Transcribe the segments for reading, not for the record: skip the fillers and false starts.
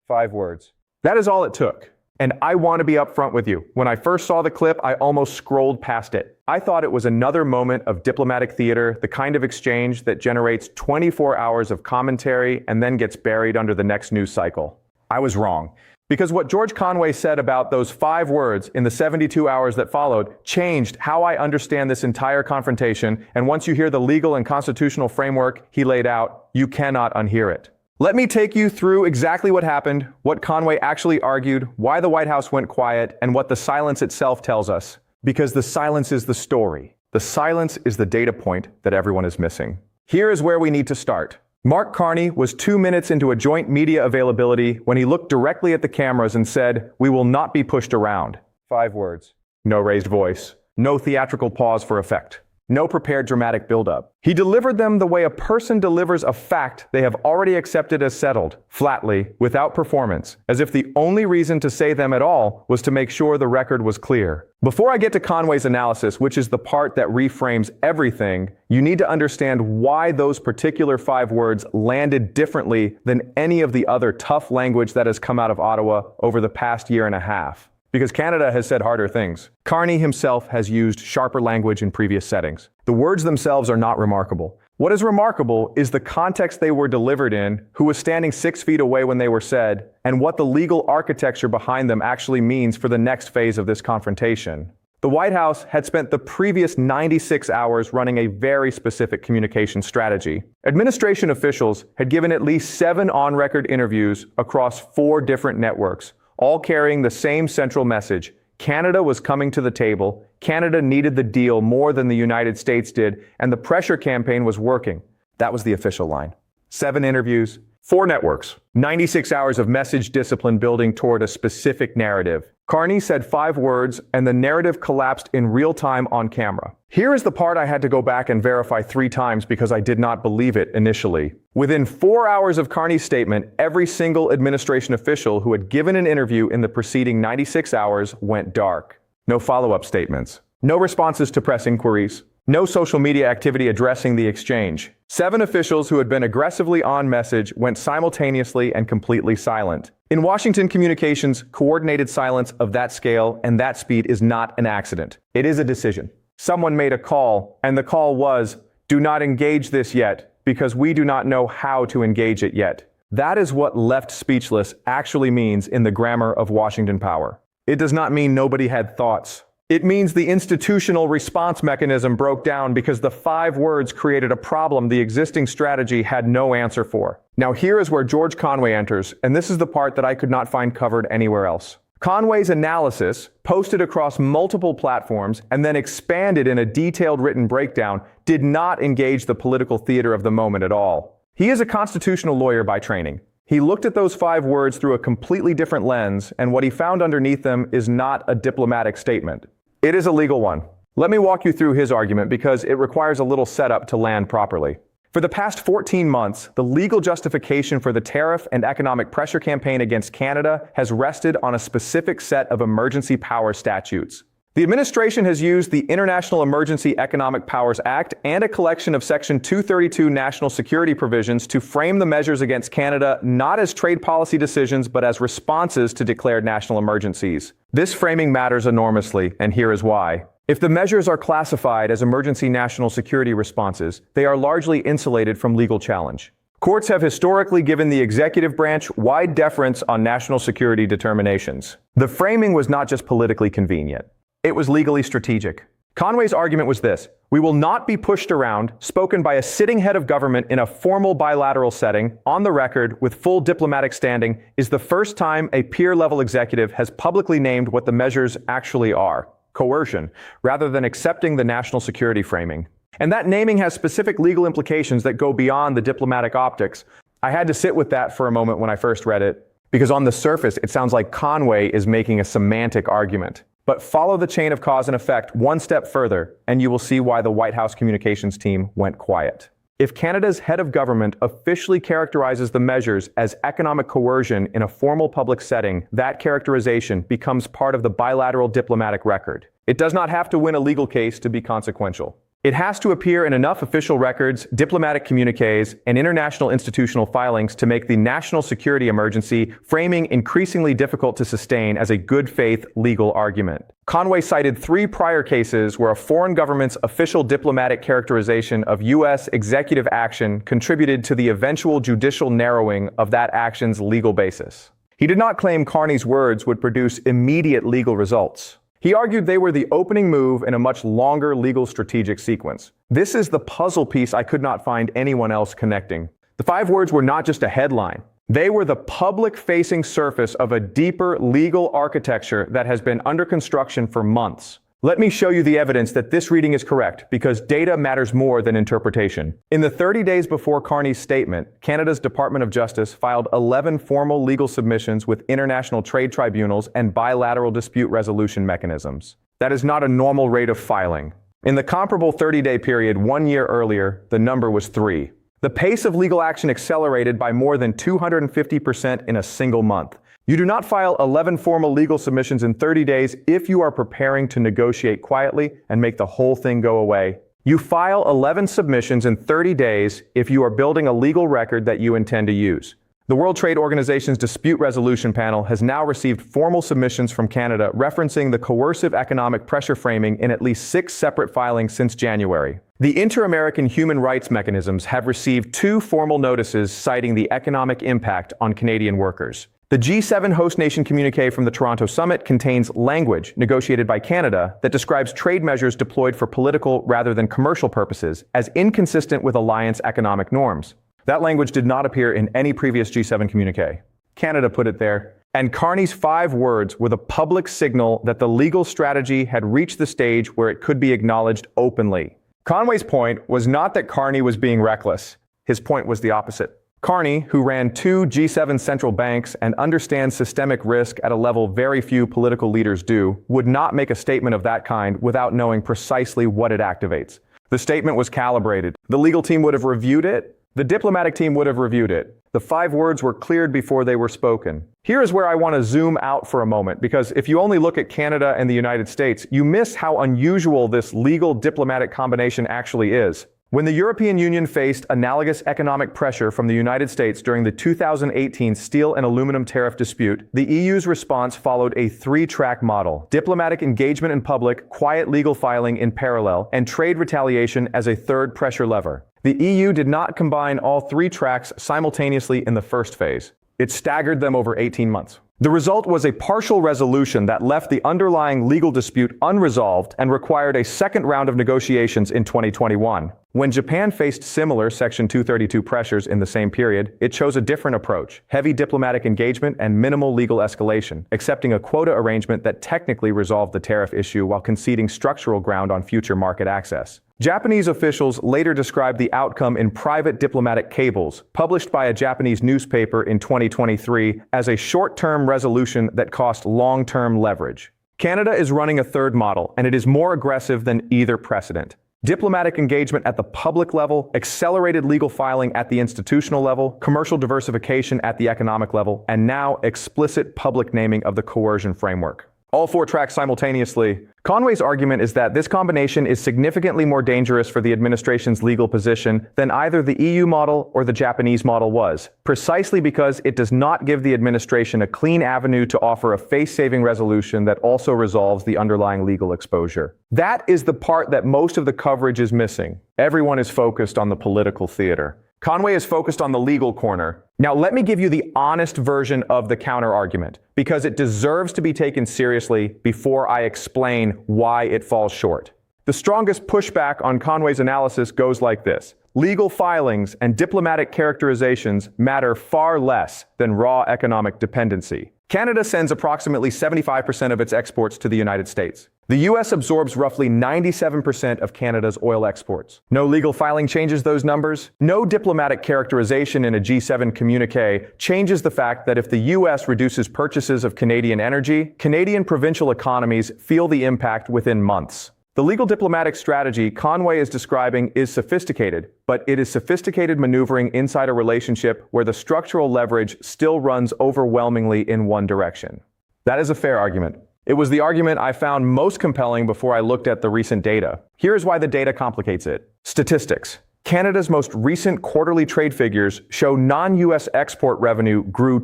5 words. That is all it took. And I want to be upfront with you. When I first saw the clip, I almost scrolled past it. I thought it was another moment of diplomatic theater, the kind of exchange that generates 24 hours of commentary and then gets buried under the next news cycle. I was wrong. Because what George Conway said about those 5 words in the 72 hours that followed changed how I understand this entire confrontation, and once you hear the legal and constitutional framework he laid out, you cannot unhear it. Let me take you through exactly what happened, what Conway actually argued, why the White House went quiet, and what the silence itself tells us. Because the silence is the story. The silence is the data point that everyone is missing. Here is where we need to start. Mark Carney was 2 minutes into a joint media availability when he looked directly at the cameras and said, "We will not be pushed around." 5 words. No raised voice. No theatrical pause for effect. No prepared dramatic buildup. He delivered them the way a person delivers a fact they have already accepted as settled, flatly, without performance, as if the only reason to say them at all was to make sure the record was clear. Before I get to Conway's analysis, which is the part that reframes everything, you need to understand why those particular 5 words landed differently than any of the other tough language that has come out of Ottawa over the past year and a half. Because Canada has said harder things. Carney himself has used sharper language in previous settings. The words themselves are not remarkable. What is remarkable is the context they were delivered in, who was standing 6 feet away when they were said, and what the legal architecture behind them actually means for the next phase of this confrontation. The White House had spent the previous 96 hours running a very specific communication strategy. Administration officials had given at least 7 on-record interviews across 4 different networks, all carrying the same central message. Canada was coming to the table, Canada needed the deal more than the United States did, and the pressure campaign was working. That was the official line. 7 interviews, 4 networks, 96 hours of message discipline building toward a specific narrative. Carney said 5 words, and the narrative collapsed in real time on camera. Here is the part I had to go back and verify 3 times because I did not believe it initially. Within 4 hours of Carney's statement, every single administration official who had given an interview in the preceding 96 hours went dark. No follow-up statements. No responses to press inquiries. No social media activity addressing the exchange. 7 officials who had been aggressively on message went simultaneously and completely silent. In Washington communications, coordinated silence of that scale and that speed is not an accident. It is a decision. Someone made a call, and the call was, "Do not engage this yet, because we do not know how to engage it yet." That is what left speechless actually means in the grammar of Washington power. It does not mean nobody had thoughts. It means the institutional response mechanism broke down because the 5 words created a problem the existing strategy had no answer for. Now here is where George Conway enters, and this is the part that I could not find covered anywhere else. Conway's analysis, posted across multiple platforms and then expanded in a detailed written breakdown, did not engage the political theater of the moment at all. He is a constitutional lawyer by training. He looked at those 5 words through a completely different lens, and what he found underneath them is not a diplomatic statement. It is a legal one. Let me walk you through his argument because it requires a little setup to land properly. For the past 14 months, the legal justification for the tariff and economic pressure campaign against Canada has rested on a specific set of emergency power statutes. The administration has used the International Emergency Economic Powers Act and a collection of Section 232 national security provisions to frame the measures against Canada not as trade policy decisions but as responses to declared national emergencies. This framing matters enormously, and here is why. If the measures are classified as emergency national security responses, they are largely insulated from legal challenge. Courts have historically given the executive branch wide deference on national security determinations. The framing was not just politically convenient. It was legally strategic. Conway's argument was this: we will not be pushed around, spoken by a sitting head of government in a formal bilateral setting, on the record, with full diplomatic standing, is the first time a peer-level executive has publicly named what the measures actually are: coercion, rather than accepting the national security framing. And that naming has specific legal implications that go beyond the diplomatic optics. I had to sit with that for a moment when I first read it, because on the surface, it sounds like Conway is making a semantic argument. But follow the chain of cause and effect one step further, and you will see why the White House communications team went quiet. If Canada's head of government officially characterizes the measures as economic coercion in a formal public setting, that characterization becomes part of the bilateral diplomatic record. It does not have to win a legal case to be consequential. It has to appear in enough official records, diplomatic communiques, and international institutional filings to make the national security emergency framing increasingly difficult to sustain as a good faith legal argument. Conway cited 3 prior cases where a foreign government's official diplomatic characterization of U.S. executive action contributed to the eventual judicial narrowing of that action's legal basis. He did not claim Carney's words would produce immediate legal results. He argued they were the opening move in a much longer legal strategic sequence. This is the puzzle piece I could not find anyone else connecting. The 5 words were not just a headline. They were the public-facing surface of a deeper legal architecture that has been under construction for months. Let me show you the evidence that this reading is correct, because data matters more than interpretation. In the 30 days before Carney's statement, Canada's Department of Justice filed 11 formal legal submissions with international trade tribunals and bilateral dispute resolution mechanisms. That is not a normal rate of filing. In the comparable 30-day period 1 year earlier, the number was 3. The pace of legal action accelerated by more than 250% in a single month. You do not file 11 formal legal submissions in 30 days if you are preparing to negotiate quietly and make the whole thing go away. You file 11 submissions in 30 days if you are building a legal record that you intend to use. The World Trade Organization's Dispute Resolution Panel has now received formal submissions from Canada referencing the coercive economic pressure framing in at least 6 separate filings since January. The Inter-American Human Rights Mechanisms have received 2 formal notices citing the economic impact on Canadian workers. The G7 host nation communique from the Toronto summit contains language negotiated by Canada that describes trade measures deployed for political rather than commercial purposes as inconsistent with alliance economic norms. That language did not appear in any previous G7 communique. Canada put it there. And Carney's 5 words were the public signal that the legal strategy had reached the stage where it could be acknowledged openly. Conway's point was not that Carney was being reckless. His point was the opposite. Carney, who ran 2 G7 central banks and understands systemic risk at a level very few political leaders do, would not make a statement of that kind without knowing precisely what it activates. The statement was calibrated. The legal team would have reviewed it. The diplomatic team would have reviewed it. The 5 words were cleared before they were spoken. Here is where I want to zoom out for a moment, because if you only look at Canada and the United States, you miss how unusual this legal diplomatic combination actually is. When the European Union faced analogous economic pressure from the United States during the 2018 steel and aluminum tariff dispute, the EU's response followed a 3-track model: diplomatic engagement in public, quiet legal filing in parallel, and trade retaliation as a 3rd pressure lever. The EU did not combine all 3 tracks simultaneously in the first phase. It staggered them over 18 months. The result was a partial resolution that left the underlying legal dispute unresolved and required a second round of negotiations in 2021. When Japan faced similar Section 232 pressures in the same period, it chose a different approach: heavy diplomatic engagement and minimal legal escalation, accepting a quota arrangement that technically resolved the tariff issue while conceding structural ground on future market access. Japanese officials later described the outcome in private diplomatic cables, published by a Japanese newspaper in 2023, as a short-term resolution that cost long-term leverage. Canada is running a 3rd model, and it is more aggressive than either precedent. Diplomatic engagement at the public level, accelerated legal filing at the institutional level, commercial diversification at the economic level, and now explicit public naming of the coercion framework. All 4 tracks simultaneously. Conway's argument is that this combination is significantly more dangerous for the administration's legal position than either the EU model or the Japanese model was, precisely because it does not give the administration a clean avenue to offer a face-saving resolution that also resolves the underlying legal exposure. That is the part that most of the coverage is missing. Everyone is focused on the political theater. Conway is focused on the legal corner. Now let me give you the honest version of the counter-argument, because it deserves to be taken seriously before I explain why it falls short. The strongest pushback on Conway's analysis goes like this: legal filings and diplomatic characterizations matter far less than raw economic dependency. Canada sends approximately 75% of its exports to the United States. The U.S. absorbs roughly 97% of Canada's oil exports. No legal filing changes those numbers. No diplomatic characterization in a G7 communique changes the fact that if the U.S. reduces purchases of Canadian energy, Canadian provincial economies feel the impact within months. The legal diplomatic strategy Conway is describing is sophisticated, but it is sophisticated maneuvering inside a relationship where the structural leverage still runs overwhelmingly in one direction. That is a fair argument. It was the argument I found most compelling before I looked at the recent data. Here's why the data complicates it. Statistics. Canada's most recent quarterly trade figures show non-US export revenue grew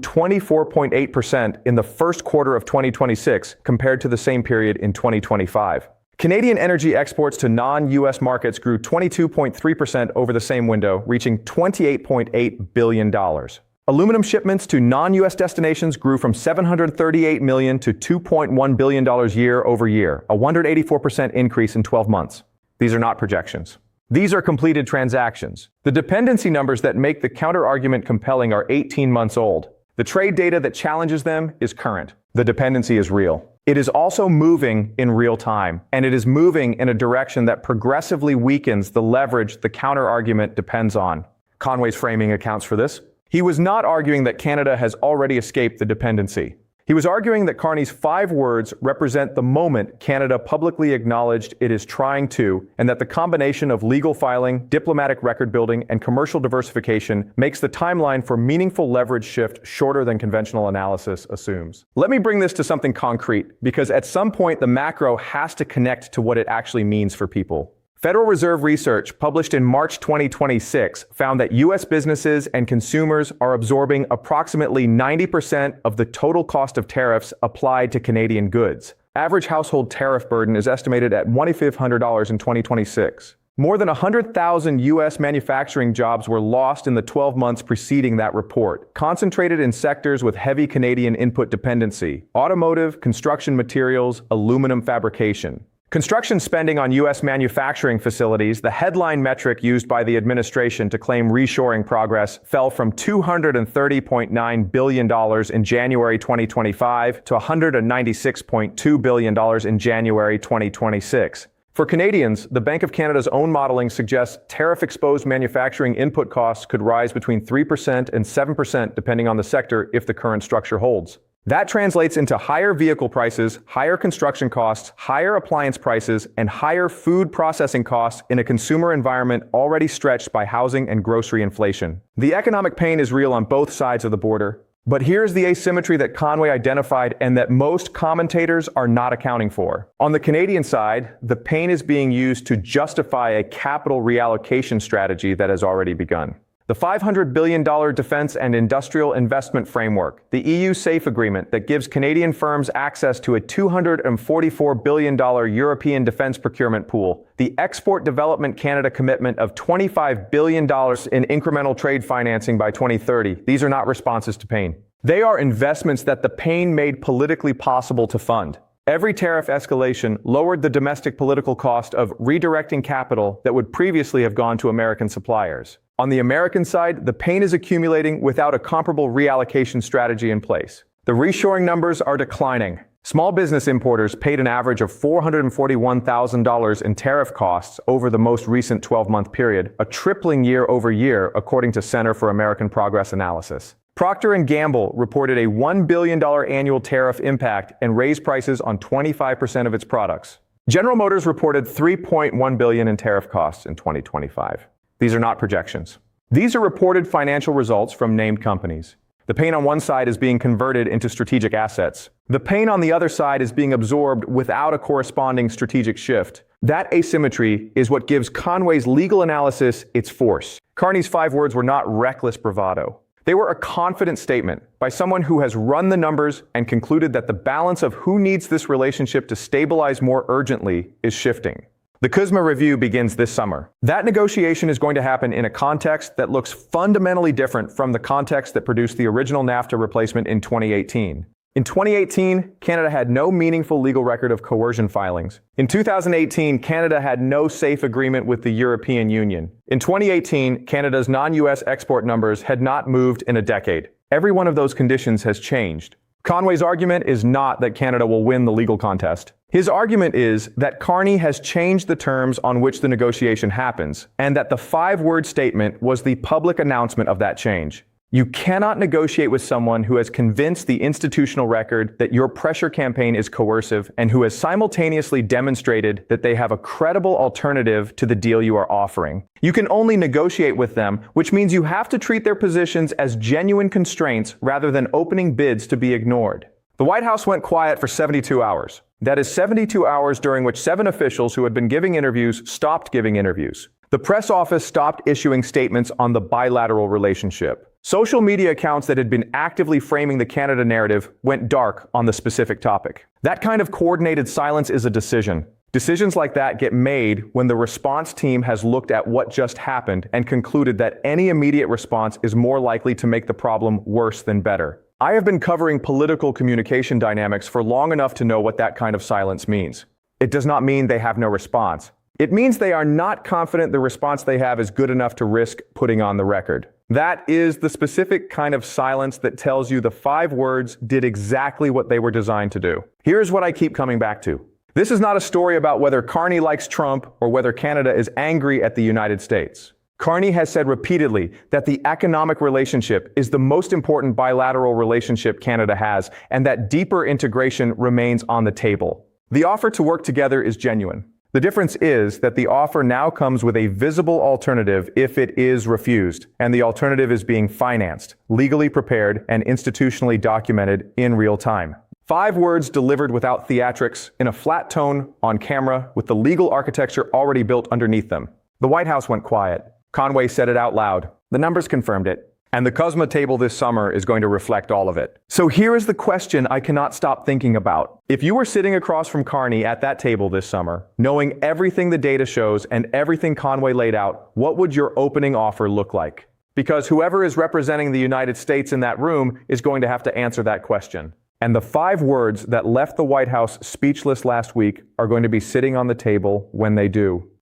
24.8% in the first quarter of 2026 compared to the same period in 2025. Canadian energy exports to non-US markets grew 22.3% over the same window, reaching $28.8 billion. Aluminum shipments to non-US destinations grew from $738 million to $2.1 billion year over year, a 184% increase in 12 months. These are not projections. These are completed transactions. The dependency numbers that make the counter-argument compelling are 18 months old. The trade data that challenges them is current. The dependency is real. It is also moving in real time, and it is moving in a direction that progressively weakens the leverage the counter-argument depends on. Conway's framing accounts for this. He was not arguing that Canada has already escaped the dependency. He was arguing that Carney's 5 words represent the moment Canada publicly acknowledged it is trying to, and that the combination of legal filing, diplomatic record building, and commercial diversification makes the timeline for meaningful leverage shift shorter than conventional analysis assumes. Let me bring this to something concrete, because at some point the macro has to connect to what it actually means for people. Federal Reserve research published in March 2026 found that U.S. businesses and consumers are absorbing approximately 90% of the total cost of tariffs applied to Canadian goods. Average household tariff burden is estimated at $2,500 in 2026. More than 100,000 U.S. manufacturing jobs were lost in the 12 months preceding that report, concentrated in sectors with heavy Canadian input dependency: automotive, construction materials, aluminum fabrication. Construction spending on U.S. manufacturing facilities, the headline metric used by the administration to claim reshoring progress, fell from $230.9 billion in January 2025 to $196.2 billion in January 2026. For Canadians, the Bank of Canada's own modeling suggests tariff-exposed manufacturing input costs could rise between 3% and 7% depending on the sector if the current structure holds. That translates into higher vehicle prices, higher construction costs, higher appliance prices, and higher food processing costs in a consumer environment already stretched by housing and grocery inflation. The economic pain is real on both sides of the border. But here's the asymmetry that Conway identified and that most commentators are not accounting for. On the Canadian side, the pain is being used to justify a capital reallocation strategy that has already begun. The $500 billion Defence and Industrial Investment Framework, the EU SAFE agreement that gives Canadian firms access to a $244 billion European defence procurement pool, the Export Development Canada commitment of $25 billion in incremental trade financing by 2030, these are not responses to pain. They are investments that the pain made politically possible to fund. Every tariff escalation lowered the domestic political cost of redirecting capital that would previously have gone to American suppliers. On the American side, the pain is accumulating without a comparable reallocation strategy in place. The reshoring numbers are declining. Small business importers paid an average of $441,000 in tariff costs over the most recent 12-month period, a tripling year over year, according to Center for American Progress Analysis. Procter & Gamble reported a $1 billion annual tariff impact and raised prices on 25% of its products. General Motors reported $3.1 billion in tariff costs in 2025. These are not projections. These are reported financial results from named companies. The pain on one side is being converted into strategic assets. The pain on the other side is being absorbed without a corresponding strategic shift. That asymmetry is what gives Conway's legal analysis its force. Carney's 5 words were not reckless bravado. They were a confident statement by someone who has run the numbers and concluded that the balance of who needs this relationship to stabilize more urgently is shifting. The CUSMA review begins this summer. That negotiation is going to happen in a context that looks fundamentally different from the context that produced the original NAFTA replacement in 2018. In 2018, Canada had no meaningful legal record of coercion filings. In 2018, Canada had no safe agreement with the European Union. In 2018, Canada's non-US export numbers had not moved in a decade. Every one of those conditions has changed. Conway's argument is not that Canada will win the legal contest. His argument is that Carney has changed the terms on which the negotiation happens, and that the 5-word statement was the public announcement of that change. You cannot negotiate with someone who has convinced the institutional record that your pressure campaign is coercive and who has simultaneously demonstrated that they have a credible alternative to the deal you are offering. You can only negotiate with them, which means you have to treat their positions as genuine constraints rather than opening bids to be ignored. The White House went quiet for 72 hours. That is 72 hours during which 7 officials who had been giving interviews stopped giving interviews. The press office stopped issuing statements on the bilateral relationship. Social media accounts that had been actively framing the Canada narrative went dark on the specific topic. That kind of coordinated silence is a decision. Decisions like that get made when the response team has looked at what just happened and concluded that any immediate response is more likely to make the problem worse than better. I have been covering political communication dynamics for long enough to know what that kind of silence means. It does not mean they have no response. It means they are not confident the response they have is good enough to risk putting on the record. That is the specific kind of silence that tells you the 5 words did exactly what they were designed to do. Here's what I keep coming back to. This is not a story about whether Carney likes Trump or whether Canada is angry at the United States. Carney has said repeatedly that the economic relationship is the most important bilateral relationship Canada has, and that deeper integration remains on the table. The offer to work together is genuine. The difference is that the offer now comes with a visible alternative if it is refused, and the alternative is being financed, legally prepared, and institutionally documented in real time. 5 words delivered without theatrics, in a flat tone, on camera, with the legal architecture already built underneath them. The White House went quiet. Conway said it out loud. The numbers confirmed it. And the CUSMA table this summer is going to reflect all of it. So here is the question I cannot stop thinking about. If you were sitting across from Carney at that table this summer, knowing everything the data shows and everything Conway laid out, what would your opening offer look like? Because whoever is representing the United States in that room is going to have to answer that question. And the 5 words that left the White House speechless last week are going to be sitting on the table when they do.